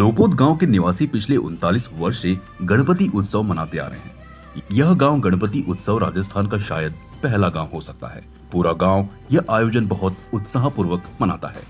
लोपोद गांव के निवासी पिछले 39 वर्ष से गणपति उत्सव मनाते आ रहे हैं। यह गांव गणपति उत्सव राजस्थान का शायद पहला गांव हो सकता है। पूरा गांव यह आयोजन बहुत उत्साह पूर्वक मनाता है।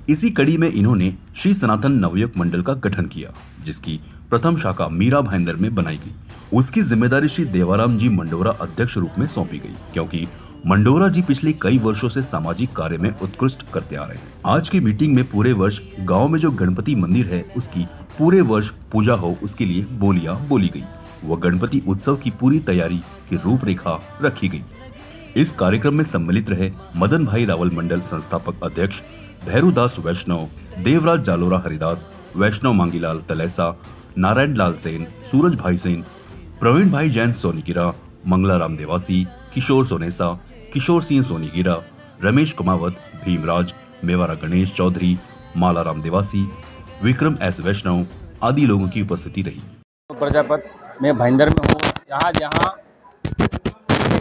इसी कड़ी में इन्होंने श्री सनातन नवयुग मंडल का गठन किया, जिसकी प्रथम शाखा मीरा भाईंदर में बनाई गई। उसकी जिम्मेदारी श्री देवाराम जी मंडोरा अध्यक्ष रूप में सौंपी गई, क्योंकि मंडोरा जी पिछले कई वर्षों से सामाजिक कार्य में उत्कृष्ट करते आ रहे हैं। आज की मीटिंग में पूरे वर्ष गांव में जो गणपति मंदिर है उसकी पूरे वर्ष पूजा हो, उसके लिए बोलियां बोली गई। वह गणपति उत्सव की पूरी तैयारी की रूपरेखा रखी गई। इस कार्यक्रम में सम्मिलित रहे मदन भाई रावल मंडल संस्थापक अध्यक्ष, भैरूदास वैष्णव, देवराज जालोरा हरिदास, वैष्णव मांगीलाल तलेसा, नारायण लाल सेन, सूरज भाई सेन, प्रवीण भाई जैन सोनीगिरा, मंगलाराम देवासी, किशोर सोनेसा, किशोर सिंह सोनीगिरा, रमेश कुमावत, भीमराज, मेवारा गणेश चौधरी, मालाराम देवासी, विक्रम एस वैष्णव आदि लोगों की उपस्थिति रही। प्रजापत मैं भाईंदर में हूँ। यहाँ जहाँ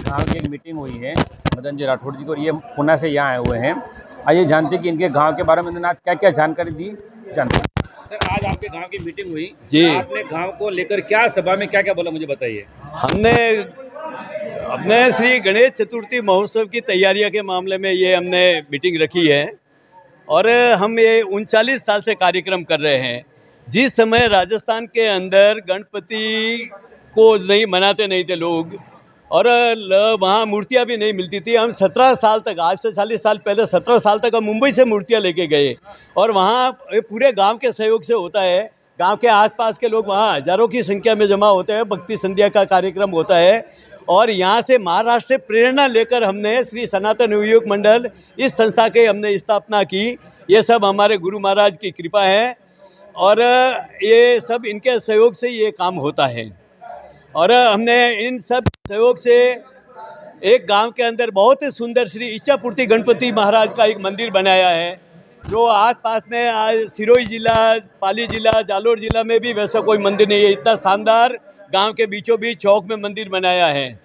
गाँव की एक मीटिंग हुई है मदन जी राठौड़ जी को, ये पुणे से यहाँ आए हुए हैं। आइए जानते कि इनके गांव के बारे में इन्होंने क्या क्या जानकारी दी। जानते सर, आज आपके गांव की मीटिंग हुई जी, आपने गांव को लेकर क्या सभा में क्या क्या बोला, मुझे बताइए। हमने अपने श्री गणेश चतुर्थी महोत्सव की तैयारियों के मामले में ये हमने मीटिंग रखी है और हम ये 39 साल से कार्यक्रम कर रहे हैं। जिस समय राजस्थान के अंदर गणपति को नहीं मनाते नहीं थे लोग और वहाँ मूर्तियाँ भी नहीं मिलती थी, हम 17 साल तक, आज से 40 साल पहले 17 साल तक हम मुंबई से मूर्तियाँ लेके गए और वहाँ पूरे गांव के सहयोग से होता है। गांव के आसपास के लोग वहाँ हजारों की संख्या में जमा होते हैं, भक्ति संध्या का कार्यक्रम होता है और यहाँ से महाराष्ट्र से प्रेरणा लेकर हमने श्री सनातन नवयुग मंडल इस संस्था के हमने स्थापना की। ये सब हमारे गुरु महाराज की कृपा है और ये सब इनके सहयोग से ये काम होता है। और हमने इन सब सहयोग से एक गांव के अंदर बहुत ही सुंदर श्री इच्छापूर्ति गणपति महाराज का एक मंदिर बनाया है, जो आसपास में आज सिरोही जिला, पाली जिला, जालोर जिला में भी वैसा कोई मंदिर नहीं है। इतना शानदार गांव के बीचों बीच चौक में मंदिर बनाया है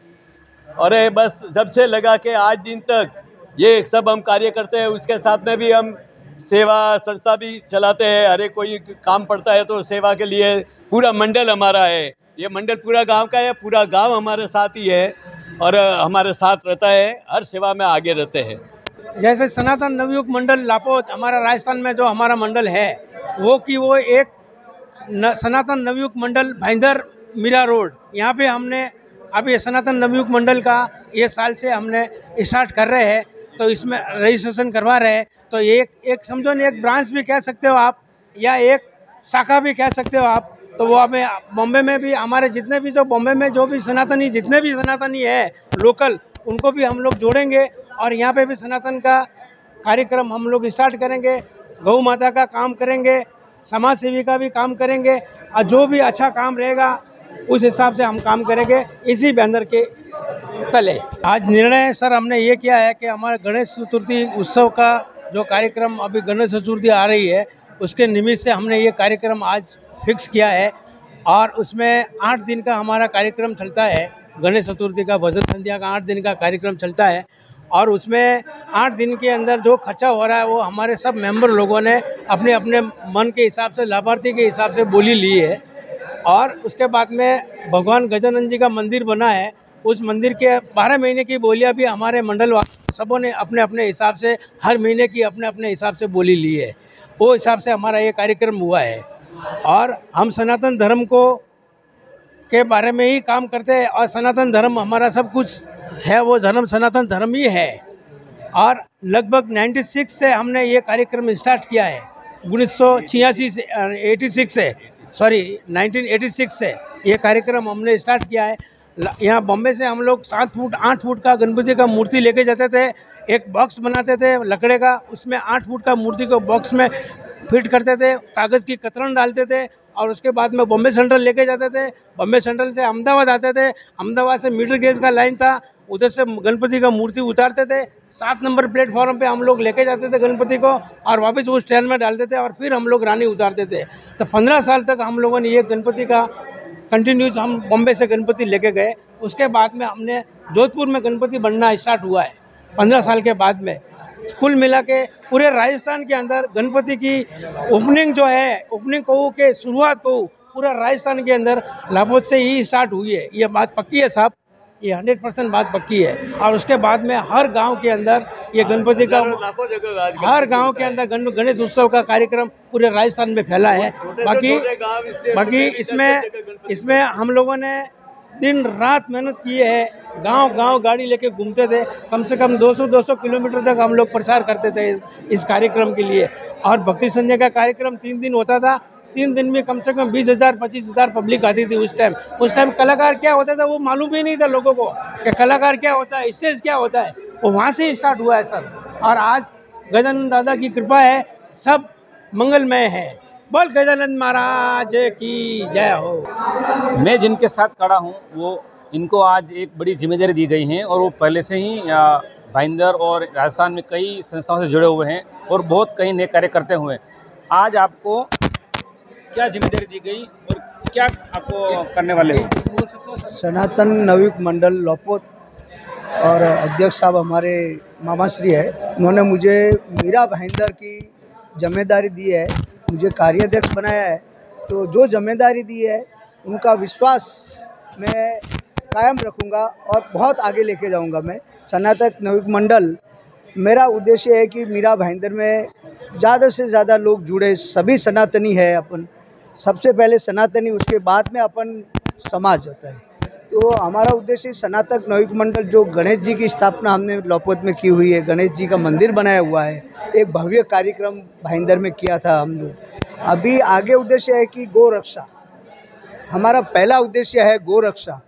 और बस जब से लगा के आज दिन तक ये सब हम कार्य करते हैं। उसके साथ में भी हम सेवा संस्था भी चलाते हैं। हर एक कोई काम पड़ता है तो सेवा के लिए पूरा मंडल हमारा है। ये मंडल पूरा गांव का है, पूरा गांव हमारे साथ ही है और हमारे साथ रहता है, हर सेवा में आगे रहते हैं। जैसे सनातन नवयुग मंडल लापोद हमारा राजस्थान में जो हमारा मंडल है वो एक सनातन नवयुग मंडल भाईंदर मीरा रोड, यहाँ पे हमने अभी सनातन नवयुग मंडल का ये साल से हमने स्टार्ट कर रहे हैं, तो इसमें रजिस्ट्रेशन करवा रहे हैं। तो एक समझो नहीं, एक ब्रांच भी कह सकते हो आप या एक शाखा भी कह सकते हो आप। तो वो हमें बॉम्बे में भी हमारे जितने भी जो बॉम्बे में जो भी सनातनी जितने भी सनातनी है लोकल, उनको भी हम लोग जोड़ेंगे और यहाँ पे भी सनातन का कार्यक्रम हम लोग स्टार्ट करेंगे। गौ माता का काम करेंगे, समाज सेवी का भी काम करेंगे और जो भी अच्छा काम रहेगा उस हिसाब से हम काम करेंगे इसी बैनर के तले। आज निर्णय सर हमने ये किया है कि हमारे गणेश चतुर्थी उत्सव का जो कार्यक्रम, अभी गणेश चतुर्थी आ रही है, उसके निमित्त से हमने ये कार्यक्रम आज फिक्स किया है और उसमें 8 दिन का हमारा कार्यक्रम चलता है। गणेश चतुर्थी का भजन संध्या का 8 दिन का कार्यक्रम चलता है और उसमें 8 दिन के अंदर जो खर्चा हो रहा है वो हमारे सब मेंबर लोगों ने अपने अपने मन के हिसाब से, लाभार्थी के हिसाब से बोली ली है। और उसके बाद में भगवान गजानन जी का मंदिर बना है, उस मंदिर के 12 महीने की बोलियां भी हमारे मंडल वाले सबों ने अपने अपने हिसाब से हर महीने की अपने अपने हिसाब से बोली ली है। वो हिसाब से हमारा ये कार्यक्रम हुआ है और हम सनातन धर्म को के बारे में ही काम करते हैं और सनातन धर्म हमारा सब कुछ है, वो धर्म सनातन धर्म ही है। और लगभग 96 से हमने ये कार्यक्रम स्टार्ट किया है, 1986 से 1986 से ये कार्यक्रम हमने स्टार्ट किया है। यहाँ बॉम्बे से हम लोग 7 फुट 8 फुट का गणपति का मूर्ति लेके जाते थे, एक बॉक्स बनाते थे लकड़े का, उसमें 8 फुट का मूर्ति को बॉक्स में फिट करते थे, कागज़ की कतरन डालते थे और उसके बाद में बॉम्बे सेंट्रल लेके जाते थे। बॉम्बे सेंट्रल से अहमदाबाद आते थे, अहमदाबाद से मीटर गेज का लाइन था, उधर से गणपति का मूर्ति उतारते थे, 7 नंबर प्लेटफॉर्म पे हम लोग लेके जाते थे गणपति को और वापस उस ट्रेन में डालते थे और फिर हम लोग रानी उतारते थे। तो 15 साल तक हम लोगों ने ये गणपति का कंटिन्यूस हम बॉम्बे से गणपति लेके गए। उसके बाद में हमने जोधपुर में गणपति बनना स्टार्ट हुआ है 15 साल के बाद में। कुल मिला के पूरे राजस्थान के अंदर गणपति की ओपनिंग जो है, ओपनिंग कहूँ के शुरुआत कहूँ, पूरा राजस्थान के अंदर लापोद से ही स्टार्ट हुई है। ये बात पक्की है साहब, ये 100% बात पक्की है। और उसके बाद में हर गांव के अंदर ये गणपति का, हर गांव के अंदर गणेश उत्सव का कार्यक्रम पूरे राजस्थान में फैला है। बाकी इसमें हम लोगों ने दिन रात मेहनत की है। गांव गाड़ी लेके घूमते थे, कम से कम 200 किलोमीटर तक हम लोग प्रचार करते थे इस कार्यक्रम के लिए। और भक्ति संध्या का कार्यक्रम 3 दिन होता था। 3 दिन में कम से कम 20,000-25,000 पब्लिक आती थी उस टाइम कलाकार क्या होता था वो मालूम ही नहीं था लोगों को कि कलाकार क्या होता है, स्टेज क्या होता है। वो वहाँ से स्टार्ट हुआ है सर। और आज गजानन दादा की कृपा है, सब मंगलमय है। बोल गजानन महाराज की जय हो। मैं जिनके साथ खड़ा हूँ वो इनको आज एक बड़ी जिम्मेदारी दी गई है और वो पहले से ही भाईंदर और राजस्थान में कई संस्थाओं से जुड़े हुए हैं और बहुत कई नए कार्य करते हुए। आज आपको क्या जिम्मेदारी दी गई और क्या आपको करने वाले हो? सनातन नवयुग मंडल लोपोत और अध्यक्ष साहब हमारे मामा श्री है, उन्होंने मुझे मीरा भाईंदर की जिम्मेदारी दी है, मुझे कार्याध्यक्ष बनाया है। तो जो जिम्मेदारी दी है उनका विश्वास मैं कायम रखूंगा और बहुत आगे लेके जाऊंगा। मैं सनातन नवयुग मंडल, मेरा उद्देश्य है कि मीरा भाईंदर में ज़्यादा से ज़्यादा लोग जुड़े। सभी सनातनी है, अपन सबसे पहले सनातनी, उसके बाद में अपन समाज होता है। तो हमारा उद्देश्य सनातन नवयुग मंडल, जो गणेश जी की स्थापना हमने लोपोत में की हुई है, गणेश जी का मंदिर बनाया हुआ है, एक भव्य कार्यक्रम भाईंदर में किया था हम लोग। अभी आगे उद्देश्य है कि गौ रक्षा, हमारा पहला उद्देश्य है गौ रक्षा।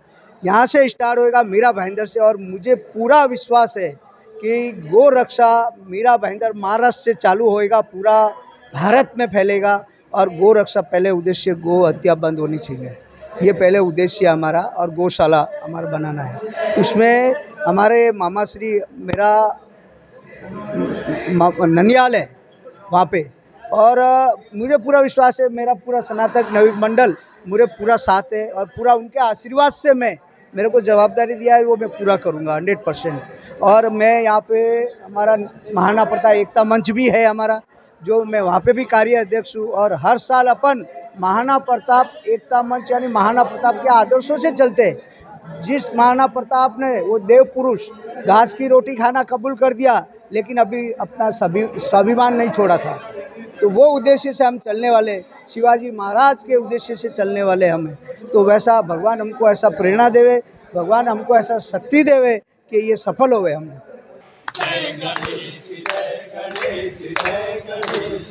यहाँ से स्टार्ट होएगा मीरा भाईंदर से, और मुझे पूरा विश्वास है कि गौ रक्षा मीरा भाईंदर महाराष्ट्र से चालू होएगा, पूरा भारत में फैलेगा। और गौ रक्षा पहले उद्देश्य, गौ हत्या बंद होनी चाहिए, ये पहले उद्देश्य हमारा। और गौशाला हमारा बनाना है, उसमें हमारे मामा श्री, मेरा ननियाल है वहाँ पे, और मुझे पूरा विश्वास है, मेरा पूरा सनातन नवयुग मंडल मुझे पूरा साथ है। और पूरा उनके आशीर्वाद से मेरे को जवाबदारी दिया है वो मैं पूरा करूँगा 100%। और मैं यहाँ पे, हमारा महाना प्रताप एकता मंच भी है हमारा, जो मैं वहाँ पे भी कार्य अध्यक्ष हूँ। और हर साल अपन महाना प्रताप एकता मंच यानी महाना प्रताप के आदर्शों से चलते। जिस महाना प्रताप ने, वो देव पुरुष, घास की रोटी खाना कबूल कर दिया, लेकिन अभी अपना स्वाभिमान नहीं छोड़ा था। तो वो उद्देश्य से हम चलने वाले, शिवाजी महाराज के उद्देश्य से चलने वाले हमें। तो वैसा भगवान हमको ऐसा प्रेरणा देवे, भगवान हमको ऐसा शक्ति देवे कि ये सफल होवे हम। जय गणेश जय गणेश जय गणेश,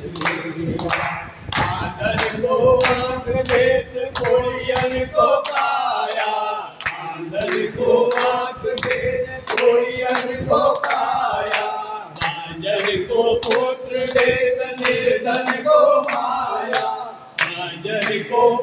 आंधन को आंख देत कोड़ियन को काया, आंधन को आंख देत कोड़ियन को काया, बांझर को पुत्र देत निर्धन को माया, बांझर को